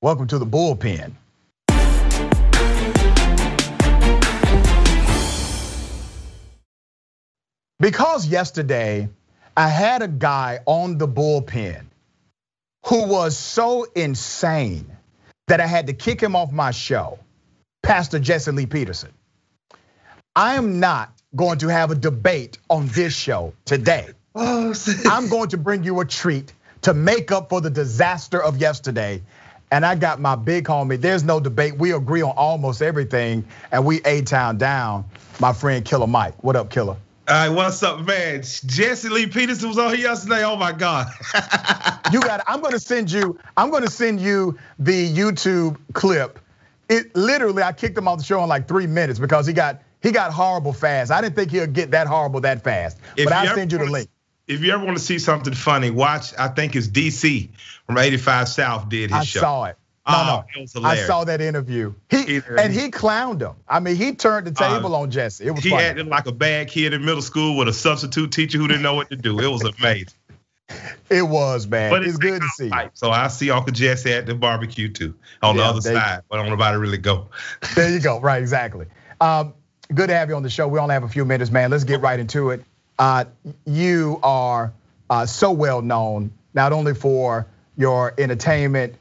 Welcome to the Bullpen. Because yesterday I had a guy on the Bullpen who was so insane that I had to kick him off my show, Pastor Jesse Lee Peterson. I am not going to have a debate on this show today. I'm going to bring you a treat to make up for the disaster of yesterday. And I got my big homie, there's no debate. We agree on almost everything, and we A-Town down, my friend Killer Mike. What up, Killer? All right, what's up, man? Jesse Lee Peterson was on here yesterday. Oh my God. You got it. I'm gonna send you the YouTube clip. It literally, I kicked him off the show in like 3 minutes because he got horrible fast. I didn't think he'll get that horrible that fast. But I'll send you the link. If you ever want to see something funny, watch, I think it's DC from 85 South did his show. I saw it. No, I saw that interview. He clowned him. I mean, he turned the table on Jesse. It was funny. He acted like a bad kid in middle school with a substitute teacher who didn't know what to do. It was amazing. It was, man. But it's good to see you. So I see Uncle Jesse at the barbecue too, on the other side, but I don't know about to really go. There you go, right, exactly. Good to have you on the show. We only have a few minutes, man. Let's get right into it. You are so well known, not only for your entertainment,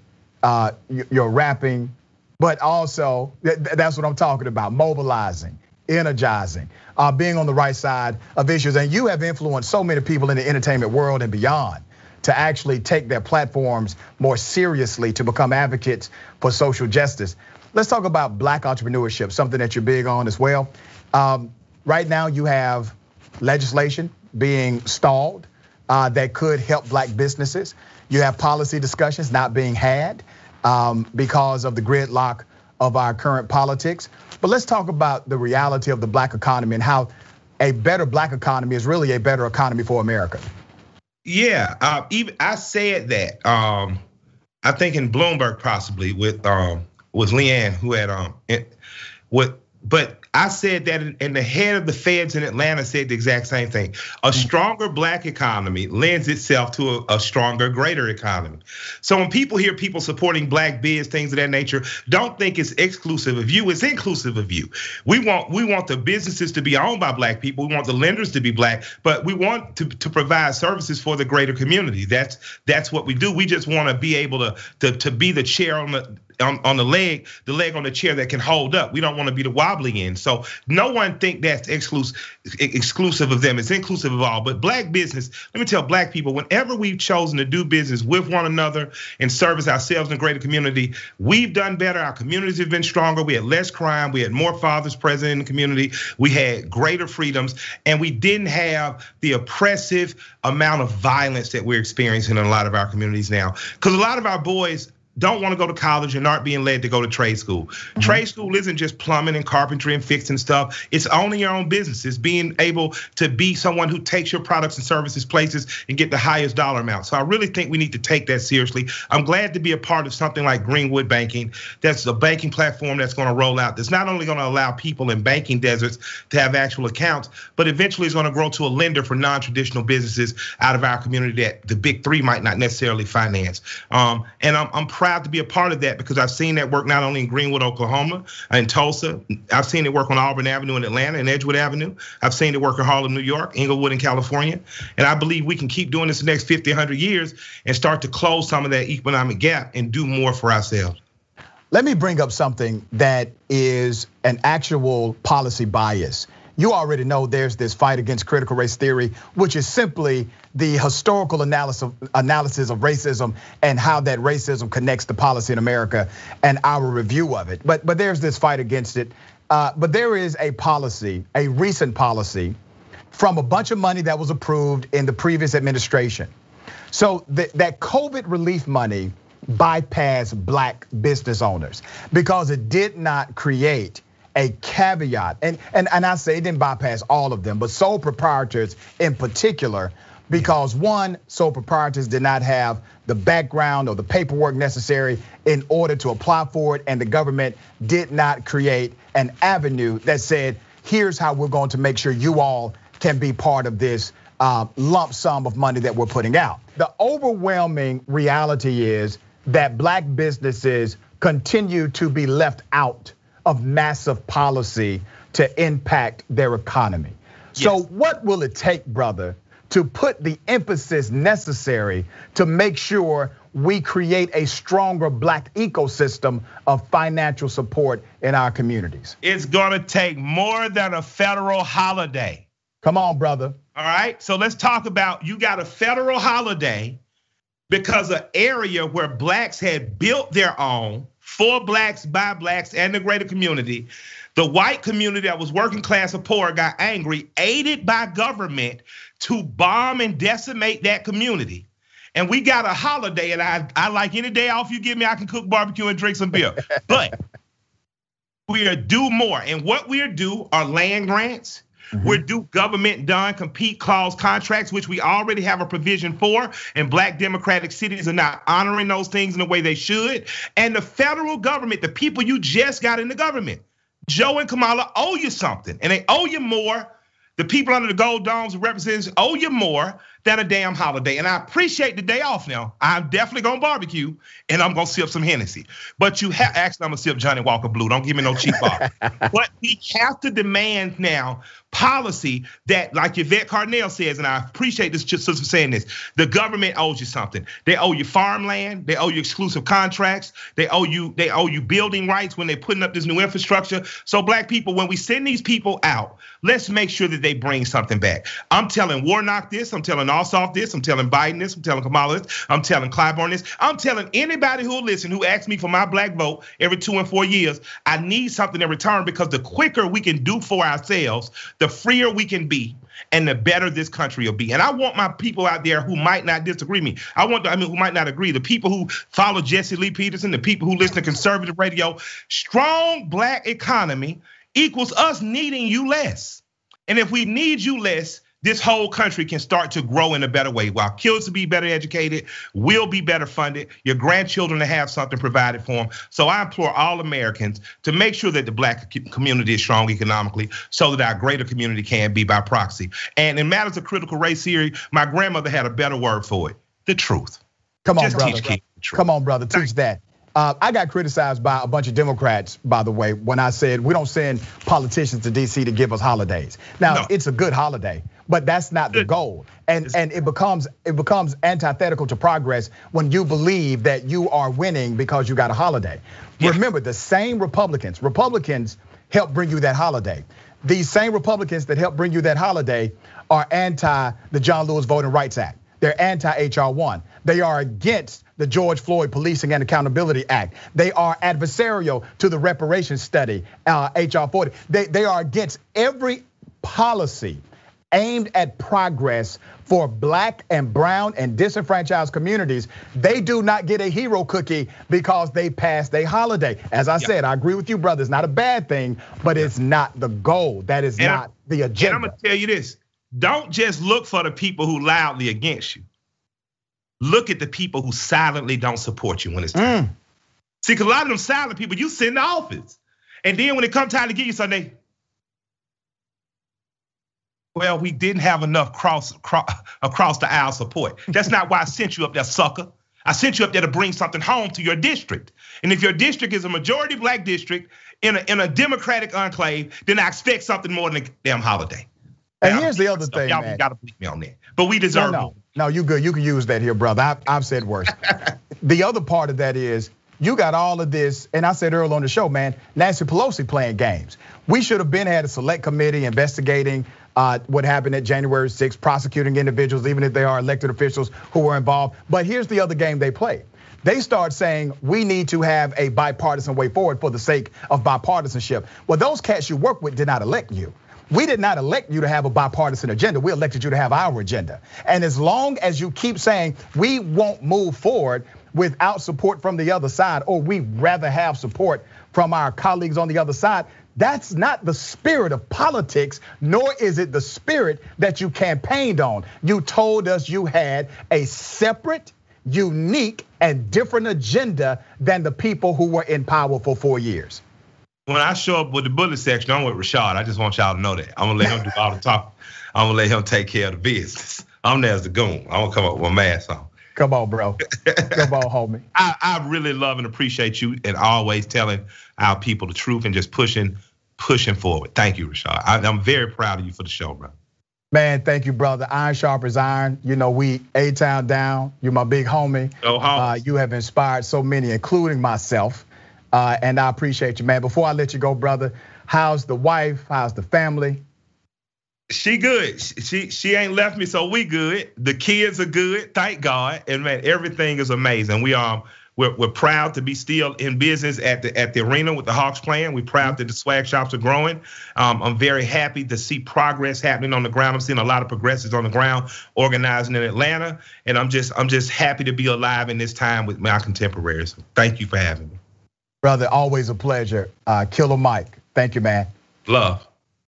your rapping, but also, that's what I'm talking about, mobilizing, energizing, being on the right side of issues. And you have influenced so many people in the entertainment world and beyond to actually take their platforms more seriously to become advocates for social justice. Let's talk about Black entrepreneurship, something that you're big on as well. Right now you have legislation being stalled that could help Black businesses. You have policy discussions not being had because of the gridlock of our current politics. But let's talk about the reality of the Black economy and how a better Black economy is really a better economy for America. Yeah, even I said that. I think in Bloomberg possibly with Leanne who had but I said that, and the head of the feds in Atlanta said the exact same thing. A stronger Black economy lends itself to a stronger, greater economy. So when people hear people supporting Black biz, things of that nature, don't think it's exclusive of you, it's inclusive of you. We want the businesses to be owned by Black people, we want the lenders to be Black, but we want to provide services for the greater community. That's what we do. We just want to be able to be the chair on the leg on the chair that can hold up. We don't want to be the wobbly end. So no one think that's exclusive of them. It's inclusive of all. But Black business, let me tell Black people, whenever we've chosen to do business with one another and service ourselves in a greater community, we've done better. Our communities have been stronger. We had less crime. We had more fathers present in the community. We had greater freedoms, and we didn't have the oppressive amount of violence that we're experiencing in a lot of our communities now. Because a lot of our boys don't want to go to college and aren't being led to go to trade school. Trade school isn't just plumbing and carpentry and fixing stuff. It's owning your own business. It's being able to be someone who takes your products and services places and get the highest dollar amount. So I really think we need to take that seriously. I'm glad to be a part of something like Greenwood Banking. That's a banking platform that's going to roll out. That's not only going to allow people in banking deserts to have actual accounts, but eventually it's going to grow to a lender for non-traditional businesses out of our community that the big three might not necessarily finance. And I'm proud to be a part of that because I've seen that work not only in Greenwood, Oklahoma, and Tulsa. I've seen it work on Auburn Avenue in Atlanta and Edgewood Avenue. I've seen it work in Harlem, New York, Inglewood in California. And I believe we can keep doing this the next 50, 100 years and start to close some of that economic gap and do more for ourselves. Let me bring up something that is an actual policy bias. You already know there's this fight against critical race theory, which is simply the historical analysis of racism and how that racism connects to policy in America and our review of it. But there's this fight against it. But there is a policy, a recent policy from a bunch of money that was approved in the previous administration. So that COVID relief money bypassed Black business owners because it did not create a caveat, and I say it didn't bypass all of them, but sole proprietors in particular, because one, sole proprietors did not have the background or the paperwork necessary in order to apply for it, and the government did not create an avenue that said, here's how we're going to make sure you all can be part of this lump sum of money that we're putting out. The overwhelming reality is that black businesses continue to be left out of massive policy to impact their economy. So what will it take, brother, to put the emphasis necessary to make sure we create a stronger black ecosystem of financial support in our communities? It's gonna take more than a federal holiday. Come on, brother. All right, so let's talk about, you got a federal holiday because an area where blacks had built their own, for blacks, by blacks, and the greater community. The white community that was working class or poor got angry, aided by government to bomb and decimate that community. And we got a holiday, and I like any day off you give me, I can cook barbecue and drink some beer. But we are due more, and what we are due are land grants. We're due government done compete clause contracts, which we already have a provision for, and black democratic cities are not honoring those things in the way they should. And the federal government, the people you just got in the government, Joe and Kamala owe you something, and they owe you more. The people under the gold domes and representatives owe you more than a damn holiday. And I appreciate the day off now. I'm definitely gonna barbecue and I'm gonna sip some Hennessy. But you have, actually I'm gonna sip Johnny Walker Blue. Don't give me no cheap bottle. But we have to demand now policy that, like Yvette Carnell says, and I appreciate this just for saying this, the government owes you something. They owe you farmland, they owe you exclusive contracts, they owe you building rights when they're putting up this new infrastructure. So black people, when we send these people out, let's make sure that they bring something back. I'm telling Warnock this, I'm telling Ossoff this, I'm telling Biden this, I'm telling Kamala this, I'm telling Clyburn this, I'm telling anybody who will listen, who asks me for my black vote every 2 and 4 years, I need something in return, because the quicker we can do for ourselves, the freer we can be, and the better this country will be. And I want my people out there who might not disagree me. Who might not agree. The people who follow Jesse Lee Peterson, the people who listen to conservative radio, strong black economy equals us needing you less. And if we need you less, this whole country can start to grow in a better way. While kids will be better educated, will be better funded, your grandchildren to have something provided for them. So I implore all Americans to make sure that the black community is strong economically, so that our greater community can be by proxy. And in matters of critical race theory, my grandmother had a better word for it: the truth. Come on, brother. Come on, brother. Teach that. I got criticized by a bunch of Democrats, by the way, when I said we don't send politicians to DC to give us holidays. Now, it's a good holiday, but that's not the goal. And it becomes antithetical to progress when you believe that you are winning because you got a holiday. Remember, the same Republicans help bring you that holiday. These same Republicans that help bring you that holiday are anti the John Lewis Voting Rights Act. They're anti-HR 1. They are against the George Floyd Policing and Accountability Act. They are adversarial to the reparations study, HR 40. They are against every policy aimed at progress for black and brown and disenfranchised communities. They do not get a hero cookie because they passed a holiday. As I said, I agree with you, brother. It's not a bad thing, but it's not the goal. That is not the agenda. And I'm gonna tell you this. Don't just look for the people who loudly against you. Look at the people who silently don't support you when it's time. See, because a lot of them silent people, you sit in the office. And then when it comes time to give you something, well, we didn't have enough across the aisle support. That's not why I sent you up there, sucker. I sent you up there to bring something home to your district. And if your district is a majority black district in a Democratic enclave, then I expect something more than a damn holiday. And here's the other thing, y'all man. Gotta believe me on that. But we deserve more. No, you good. You can use that here, brother. I've said worse. The other part of that is you got all of this, and I said earlier on the show, man, Nancy Pelosi playing games. We should have had a select committee investigating what happened at January 6th, prosecuting individuals, even if they are elected officials who were involved. But here's the other game they play. They start saying we need to have a bipartisan way forward for the sake of bipartisanship. Well, those cats you work with did not elect you. We did not elect you to have a bipartisan agenda. We elected you to have our agenda. And as long as you keep saying we won't move forward without support from the other side, or we'd rather have support from our colleagues on the other side, that's not the spirit of politics, nor is it the spirit that you campaigned on. You told us you had a separate, unique, and different agenda than the people who were in power for 4 years. When I show up with the bullet section, I'm with Rashad. I just want y'all to know that. I'm gonna let him do all the talking. I'm gonna let him take care of the business. I'm there as the goon. I'm gonna come up with my mask on. Come on, bro. Come on, homie. I really love and appreciate you and always telling our people the truth and just pushing forward. Thank you, Rashad. I'm very proud of you for the show, bro. Man, thank you, brother. Iron sharp as iron. You know, we A-Town down. You're my big homie. You have inspired so many, including myself. And I appreciate you, man. Before I let you go, brother, how's the wife? How's the family? She good. She ain't left me, so we good. The kids are good, thank God. And man, everything is amazing. We're proud to be still in business at the arena with the Hawks playing. We're proud that the swag shops are growing. I'm very happy to see progress happening on the ground. I'm seeing a lot of progressives on the ground organizing in Atlanta, and I'm just happy to be alive in this time with my contemporaries. Thank you for having me, brother. Always a pleasure. Killer Mike, thank you, man. Love.